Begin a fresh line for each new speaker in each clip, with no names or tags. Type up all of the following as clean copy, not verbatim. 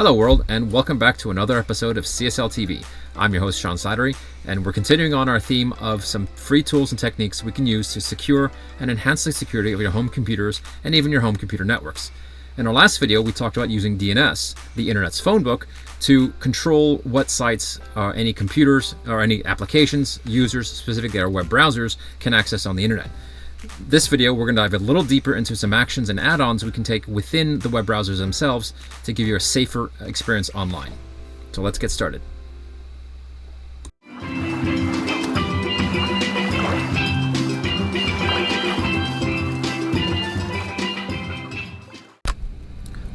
Hello world, and welcome back to another episode of CSL TV. I'm your host Sean Slattery, and we're continuing on our theme of some free tools and techniques we can use to secure and enhance the security of your home computers and even your home computer networks. In our last video, we talked about using DNS, the Internet's phone book, to control what sites any computers or any applications, users, specifically our web browsers, can access on the Internet. This video, we're going to dive a little deeper into some actions and add-ons we can take within the web browsers themselves to give you a safer experience online. So let's get started.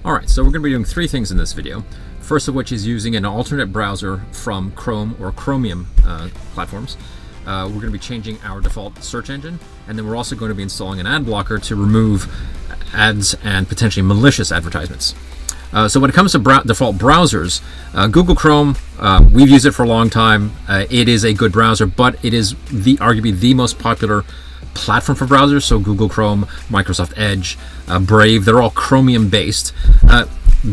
Alright, so we're going to be doing three things in this video. First of which is using an alternate browser from Chrome or Chromium platforms. We're going to be changing our default search engine, and then we're also going to be installing an ad blocker to remove ads and potentially malicious advertisements. So when it comes to default browsers, Google Chrome, we've used it for a long time. It is a good browser, but it is arguably the most popular platform for browsers. So Google Chrome, Microsoft Edge, Brave, they're all Chromium based.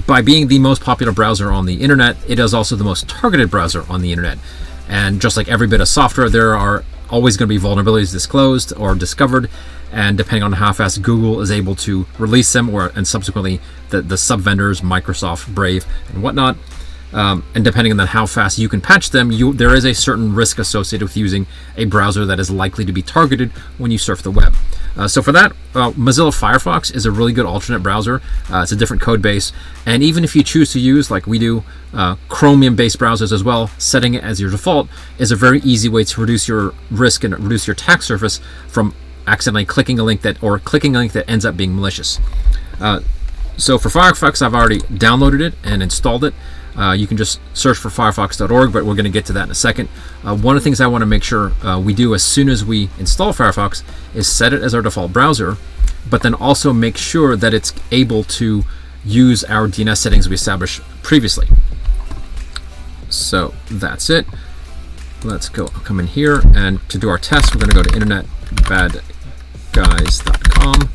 By being the most popular browser on the internet, it is also the most targeted browser on the internet. And just like every bit of software, there are always going to be vulnerabilities disclosed or discovered, and depending on how fast Google is able to release them, and subsequently the sub-vendors, Microsoft, Brave, and whatnot, and depending on how fast you can patch them, there is a certain risk associated with using a browser that is likely to be targeted when you surf the web. So for that, Mozilla Firefox is a really good alternate browser. It's a different code base, and even if you choose to use, like we do, Chromium-based browsers as well, setting it as your default is a very easy way to reduce your risk and reduce your attack surface from accidentally clicking a link that ends up being malicious. So for Firefox, I've already downloaded it and installed it. You can just search for firefox.org, but we're going to get to that in a second. One of the things I want to make sure we do as soon as we install Firefox is set it as our default browser, but then also make sure that it's able to use our DNS settings we established previously. So that's it. Let's come in here, and to do our test, we're going to go to internetbadguys.com,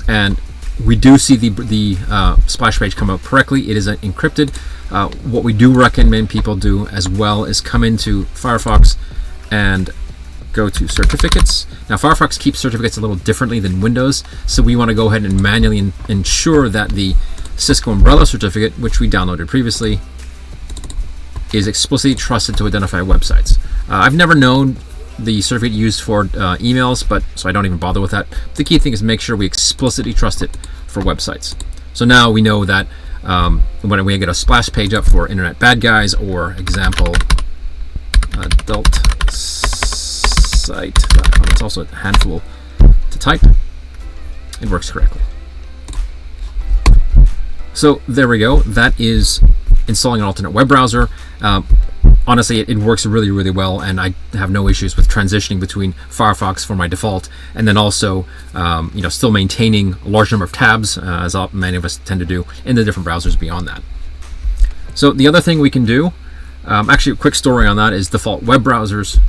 and we do see the splash page come up correctly. It is encrypted. What we do recommend people do as well is come into Firefox and go to certificates. Now Firefox keeps certificates a little differently than Windows, so we want to go ahead and manually ensure that the Cisco Umbrella certificate, which we downloaded previously, is explicitly trusted to identify websites. I've never known the certificate used for emails, so I don't even bother with that. The key thing is make sure we explicitly trust it for websites. So now we know that when we get a splash page up for Internet Bad Guys or example adult site.com, it's also a handful to type, it works correctly. So there we go. That is installing an alternate web browser. Honestly, it works really, really well, and I have no issues with transitioning between Firefox for my default, and then also, still maintaining a large number of tabs, as many of us tend to do, in the different browsers beyond that. So the other thing we can do, actually a quick story on that, is default web browsers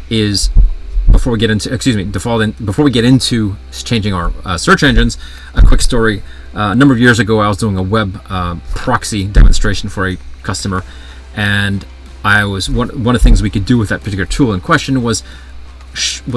is, before we get into changing our search engines, a quick story. A number of years ago, I was doing a web proxy demonstration for a customer, and one of the things we could do with that particular tool in question was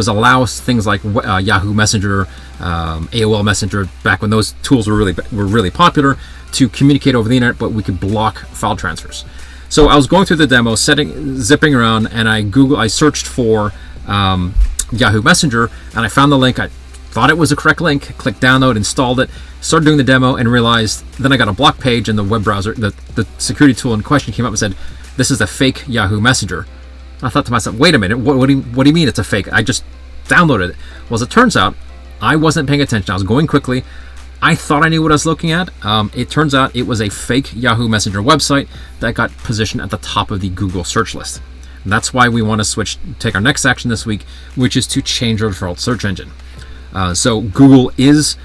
allow things like Yahoo Messenger, AOL Messenger, back when those tools were really popular, to communicate over the internet, but we could block file transfers. So I was going through the demo, zipping around, and I searched for Yahoo Messenger, and I found the link. I thought it was a correct link, clicked download, installed it, started doing the demo, and realized, then I got a block page, and the web browser, the security tool in question came up and said, "This is a fake Yahoo Messenger." I thought to myself, wait a minute, what do you mean it's a fake? I just downloaded it. Well, as it turns out, I wasn't paying attention. I was going quickly. I thought I knew what I was looking at. It turns out it was a fake Yahoo Messenger website that got positioned at the top of the Google search list. And that's why we want to take our next action this week, which is to change our default search engine. So Google is,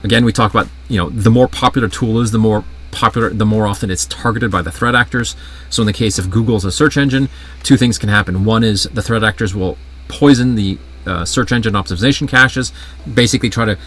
again, we talk about, the more popular tool is, the more often it's targeted by the threat actors. So in the case of Google as a search engine, two things can happen. One is the threat actors will poison the search engine optimization caches, basically try to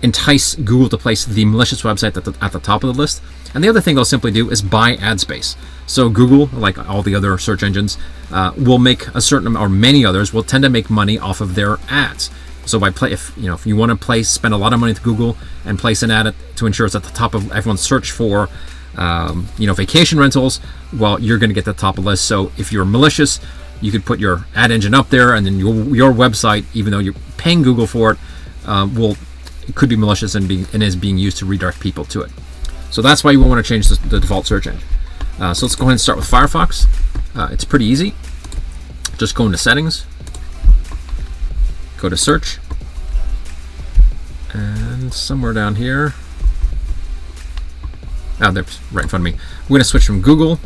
entice Google to place the malicious website at the top of the list. And the other thing they'll simply do is buy ad space. So Google, like all the other search engines, will make a certain amount, or many others will tend to make money off of their ads. So if you want to spend a lot of money to Google and place an ad to ensure it's at the top of everyone's search for, vacation rentals, well, you're going to get the top of the list. So if you're malicious, you could put your ad engine up there, and then your website, even though you're paying Google for it, it could be malicious and is being used to redirect people to it. So that's why you want to change the default search engine. So let's go ahead and start with Firefox. It's pretty easy. Just go into Settings, go to Search, and somewhere down here, there, right in front of me, we're going to switch from Google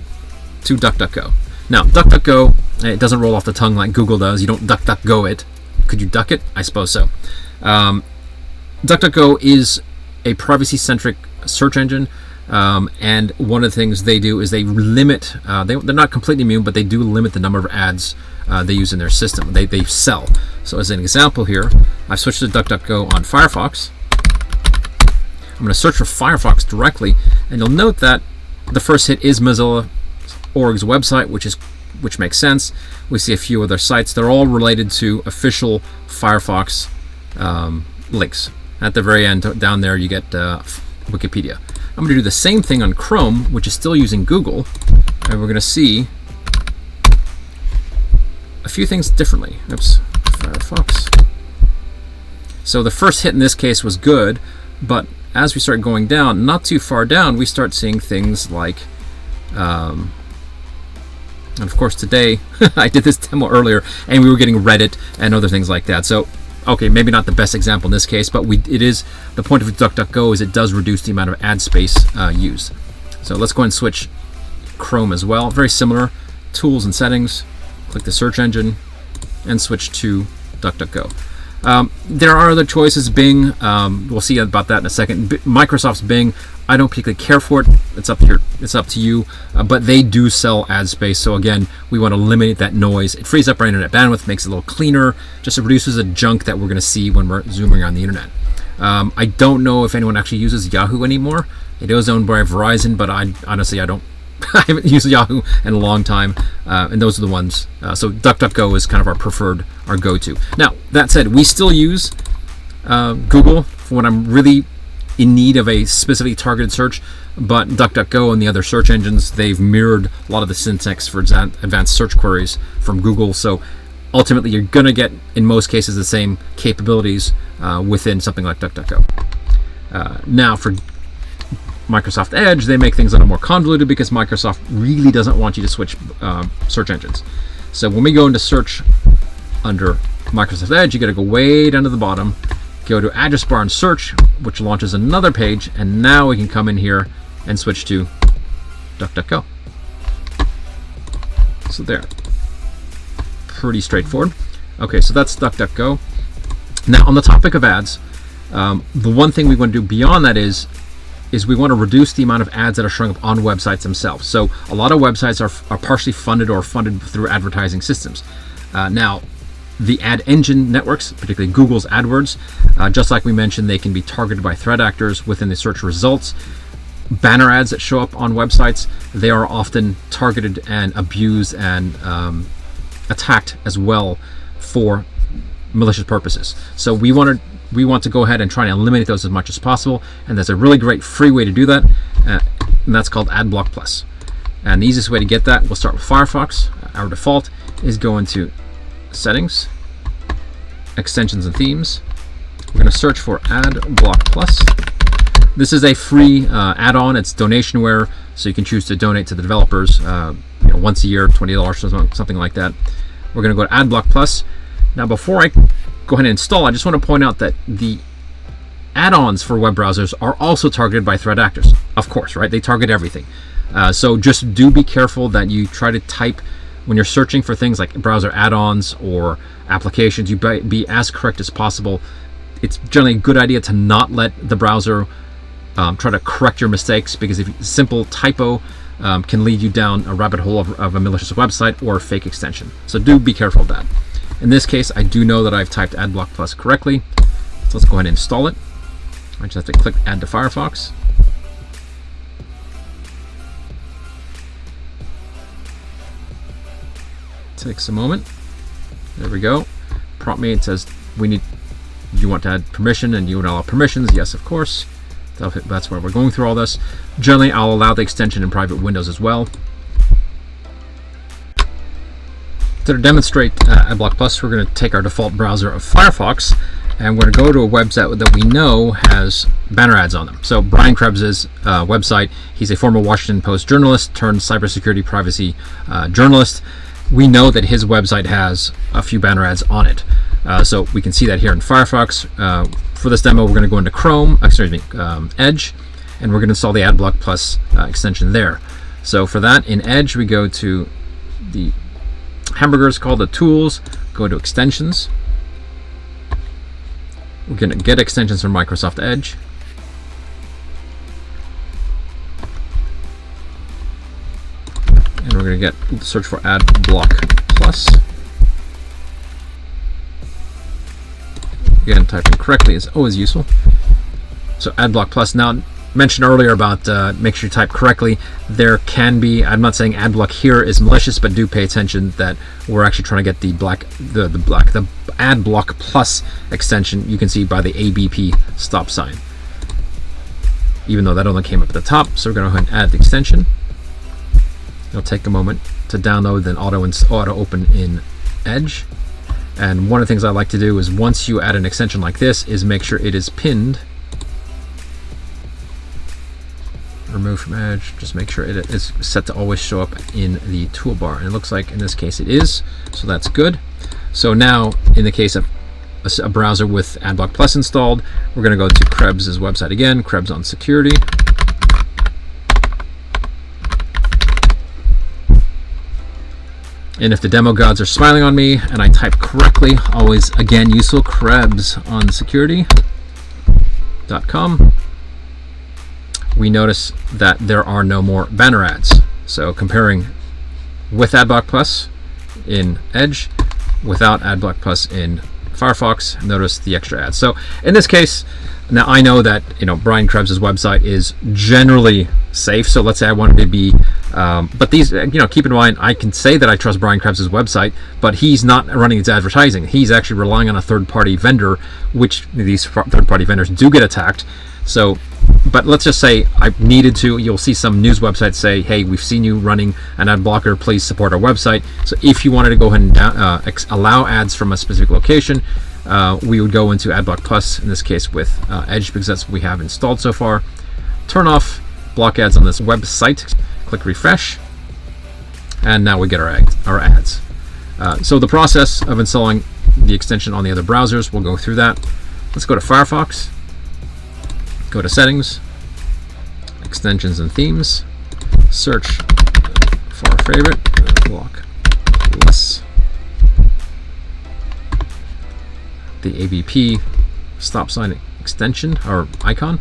to DuckDuckGo. Now, DuckDuckGo, it doesn't roll off the tongue like Google does. You don't DuckDuckGo it. Could you duck it? I suppose so. DuckDuckGo is a privacy-centric search engine, and one of the things they do is they limit, they're not completely immune, but they do limit the number of ads they use in their system. They sell. So as an example here, I've switched to DuckDuckGo on Firefox. I'm going to search for Firefox directly, and you'll note that the first hit is Mozilla.org's website, which makes sense. We see a few other sites. They're all related to official Firefox links. At the very end, down there, you get Wikipedia. I'm going to do the same thing on Chrome, which is still using Google, and we're going to see a few things differently. Oops, Firefox. So the first hit in this case was good, but as we start going down, not too far down, we start seeing things like, and of course today, I did this demo earlier, and we were getting Reddit and other things like that. So, okay, maybe not the best example in this case, but it is, the point of DuckDuckGo is it does reduce the amount of ad space used. So let's go ahead and switch Chrome as well. Very similar, Tools and Settings, click the search engine, and switch to DuckDuckGo. There are other choices. Bing, we'll see about that in a second. Microsoft's Bing, I don't particularly care for it. It's up to you. But they do sell ad space. So again, we want to eliminate that noise. It frees up our internet bandwidth, makes it a little cleaner, just reduces the junk that we're going to see when we're zooming around the internet. I don't know if anyone actually uses Yahoo anymore. It is owned by Verizon, but honestly, I don't. I haven't used Yahoo in a long time, and those are the ones. So DuckDuckGo is kind of our go-to. Now, that said, we still use Google for when I'm really in need of a specifically targeted search, but DuckDuckGo and the other search engines, they've mirrored a lot of the syntax for advanced search queries from Google. So ultimately, you're going to get, in most cases, the same capabilities within something like DuckDuckGo. Now, for Microsoft Edge, they make things a little more convoluted because Microsoft really doesn't want you to switch search engines. So when we go into search under Microsoft Edge, you got to go way down to the bottom, go to address bar and search, which launches another page, and now we can come in here and switch to DuckDuckGo. So there, pretty straightforward. Okay, so that's DuckDuckGo. Now on the topic of ads, the one thing we want to do beyond that is we want to reduce the amount of ads that are showing up on websites themselves. So a lot of websites are partially funded or funded through advertising systems. Now, the ad engine networks, particularly Google's AdWords, just like we mentioned, they can be targeted by threat actors within the search results. Banner ads that show up on websites, they are often targeted and abused and attacked as well for malicious purposes. So we want to go ahead and try and eliminate those as much as possible, and there's a really great free way to do that, and that's called AdBlock Plus. And the easiest way to get that, we'll start with Firefox. Our default is go into Settings, Extensions and Themes. We're going to search for AdBlock Plus. This is a free add-on. It's donationware, so you can choose to donate to the developers once a year, $20 or something like that. We're going to go to AdBlock Plus. Now, before I go ahead and install, I just want to point out that the add-ons for web browsers are also targeted by threat actors. Of course, right? They target everything. So just do be careful that you try to type, when you're searching for things like browser add-ons or applications, you be as correct as possible. It's generally a good idea to not let the browser try to correct your mistakes, because if a simple typo can lead you down a rabbit hole of a malicious website or a fake extension. So do be careful of that. In this case, I do know that I've typed AdBlock Plus correctly, so let's go ahead and install it. I just have to click Add to Firefox. Takes a moment. There we go. Prompt me. It says you want to add permission, and you would allow permissions. Yes, of course. That's why we're going through all this. Generally, I'll allow the extension in private windows as well. To demonstrate AdBlock Plus, we're going to take our default browser of Firefox, and we're going to go to a website that we know has banner ads on them. So Brian Krebs' website, he's a former Washington Post journalist turned cybersecurity privacy journalist. We know that his website has a few banner ads on it. So we can see that here in Firefox. For this demo, we're going to go into Chrome, Edge, and we're going to install the AdBlock Plus extension there. So for that, in Edge, we go to the hamburgers called the tools, go to extensions. We're going to get extensions from Microsoft Edge. And we're going to search for AdBlock Plus. Again, typing correctly is always useful. So AdBlock Plus. Now, mentioned earlier about make sure you type correctly. There can be, I'm not saying AdBlock here is malicious, but do pay attention that we're actually trying to get the AdBlock Plus extension. You can see by the ABP stop sign, even though that only came up at the top. So we're going to go ahead and add the extension. It'll take a moment to download, then auto open in Edge. And one of the things I like to do is once you add an extension like this is make sure it is pinned. Remove from Edge, just make sure it is set to always show up in the toolbar. And it looks like in this case it is, so that's good. So now in the case of a browser with AdBlock Plus installed, we're going to go to Krebs' website again, Krebs on Security. And if the demo gods are smiling on me and I type correctly, always again useful, Krebs on Security.com, we notice that there are no more banner ads. So comparing with AdBlock Plus in Edge, without AdBlock Plus in Firefox, notice the extra ads. So in this case, now I know that Brian Krebs' website is generally safe. So let's say I wanted to be, but these, keep in mind, I can say that I trust Brian Krebs' website, but he's not running its advertising. He's actually relying on a third-party vendor, which these third-party vendors do get attacked. So, but let's just say I needed to, you'll see some news websites say, hey, we've seen you running an ad blocker, please support our website. So if you wanted to go ahead and allow ads from a specific location, we would go into AdBlock Plus, in this case with Edge, because that's what we have installed so far. Turn off block ads on this website, click refresh, and now we get our ads. So the process of installing the extension on the other browsers, we'll go through that. Let's go to Firefox, go to Settings, Extensions and Themes, search for our favorite, AdBlock Plus. The ABP stop sign extension or icon.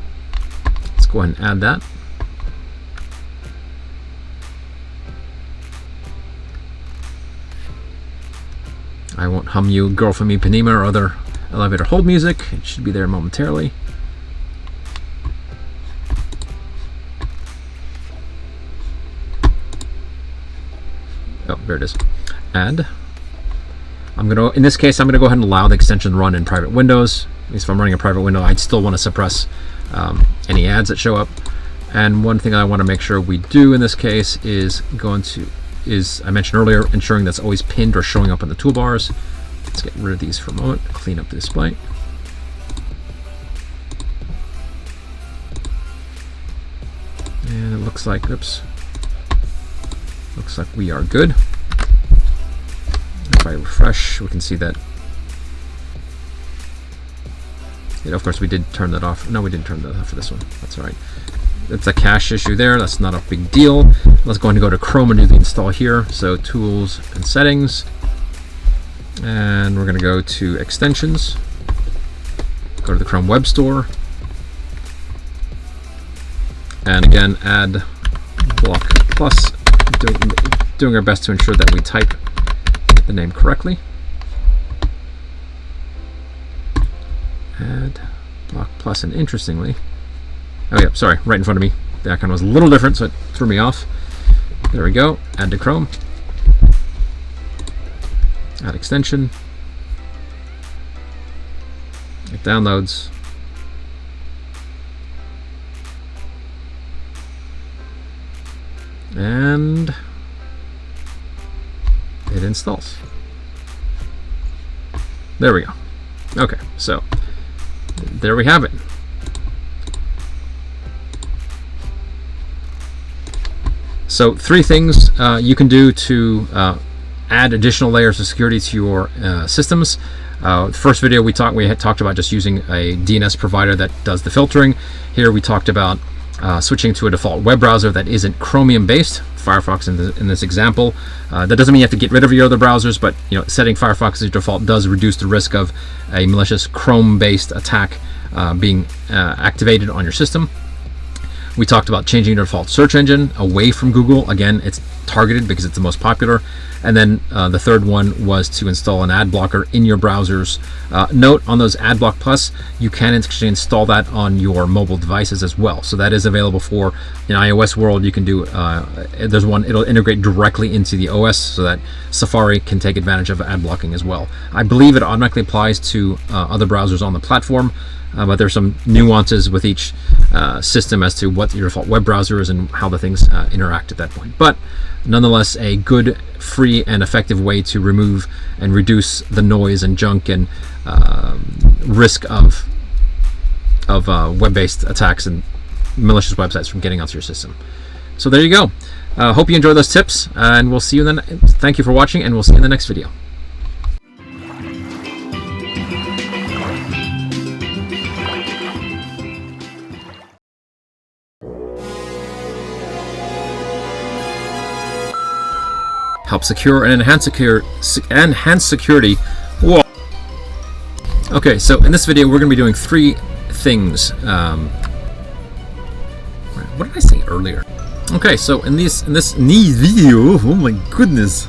Let's go ahead and add that. I won't hum you Girl from Ipanema or other elevator hold music. It should be there momentarily. Oh, there it is. Add. In this case, I'm going to go ahead and allow the extension to run in private windows. At least if I'm running a private window, I'd still want to suppress any ads that show up. And one thing I want to make sure we do in this case is I mentioned earlier, ensuring that's always pinned or showing up on the toolbars. Let's get rid of these for a moment, clean up the display. And it looks like, looks like we are good. If I refresh, we can see that. Of course, we did turn that off. No, we didn't turn that off for this one. That's all right. It's a cache issue there. That's not a big deal. Let's go ahead and go to Chrome and do the install here. So Tools and Settings. And we're going to go to Extensions. Go to the Chrome Web Store. And again, AdBlock Plus. Doing our best to ensure that we type the name correctly. Add Block plus, and interestingly, oh yeah, sorry, right in front of me. The icon was a little different, so it threw me off. There we go. Add to Chrome. Add extension. It downloads. And it installs. There we go. Okay, so there we have it. So 3 things you can do to add additional layers of security to your systems. The first video we had talked about just using a DNS provider that does the filtering. Here we talked about switching to a default web browser that isn't Chromium based, Firefox in this example. That doesn't mean you have to get rid of your other browsers, but setting Firefox as your default does reduce the risk of a malicious Chrome based attack being activated on your system. We talked about changing your default search engine away from Google. Again, it's targeted because it's the most popular. And then the third one was to install an ad blocker in your browsers. Note on those AdBlock Plus, you can actually install that on your mobile devices as well. So that is available for in iOS world. You can do, there's one, it'll integrate directly into the OS so that Safari can take advantage of ad blocking as well. I believe it automatically applies to other browsers on the platform. But there's some nuances with each system as to what your default web browser is and how the things interact at that point. But nonetheless, a good, free, and effective way to remove and reduce the noise and junk and risk of web-based attacks and malicious websites from getting onto your system. So there you go. Hope you enjoyed those tips, and we'll see you in the. Thank you for watching, and we'll see you in the next video. Help secure and enhance security. Whoa. Okay, so in this video we're going to be doing 3 things. What did I say earlier? Okay, so in this video, oh my goodness.